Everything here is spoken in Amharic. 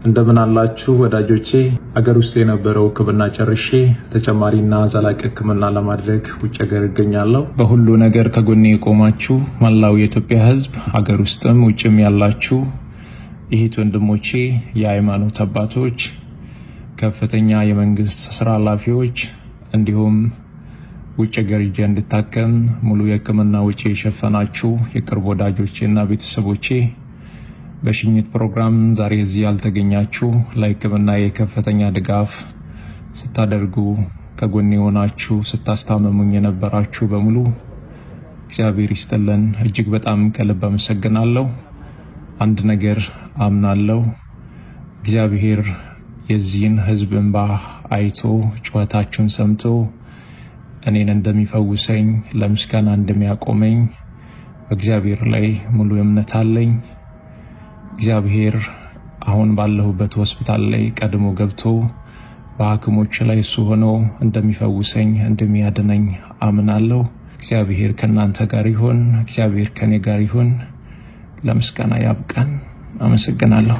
እንደምን አላችሁ ወዳጆቼ? አገር ውስጥ የነበረው ሕክምና ጨርሼ ተጨማሪና ዘላቂ ሕክምና ለማድረግ ውጭ ሀገር እገኛለሁ። በሁሉ ነገር ከጎኔ የቆማችሁ መላው የኢትዮጵያ ሕዝብ አገር ውስጥም ውጭም ያላችሁ እህት ወንድሞቼ፣ የሃይማኖት አባቶች፣ ከፍተኛ የመንግስት ስራ ኃላፊዎች እንዲሁም ውጭ ሀገር ሄጄ እንድታከም ሙሉ የሕክምና ወጪ የሸፈናችሁ የቅርብ ወዳጆቼና ቤተሰቦቼ፣ በሽኝት ፕሮግራም ዛሬ እዚህ ያልተገኛችሁ ለሕክምና የከፍተኛ ድጋፍ ስታደርጉ ከጎኔ ሆናችሁ ስታስታመሙኝ የነበራችሁ በሙሉ እግዚአብሔር ይስጥልን። እጅግ በጣም ከልብ አመሰግናለሁ። አንድ ነገር አምናለሁ፣ እግዚአብሔር የዚህን ህዝብ እንባ አይቶ ጩኸታችሁን ሰምቶ እኔን እንደሚፈውሰኝ ለምስጋና እንደሚያቆመኝ በእግዚአብሔር ላይ ሙሉ እምነት አለኝ። እግዚአብሔር አሁን ባለሁበት ሆስፒታል ላይ ቀድሞ ገብቶ በሐኪሞች ላይ እሱ ሆኖ እንደሚፈውሰኝ እንደሚያድነኝ አምናለሁ። እግዚአብሔር ከእናንተ ጋር ይሁን። እግዚአብሔር ከኔ ጋር ይሁን። ለምስጋና ያብቃን። አመሰግናለሁ።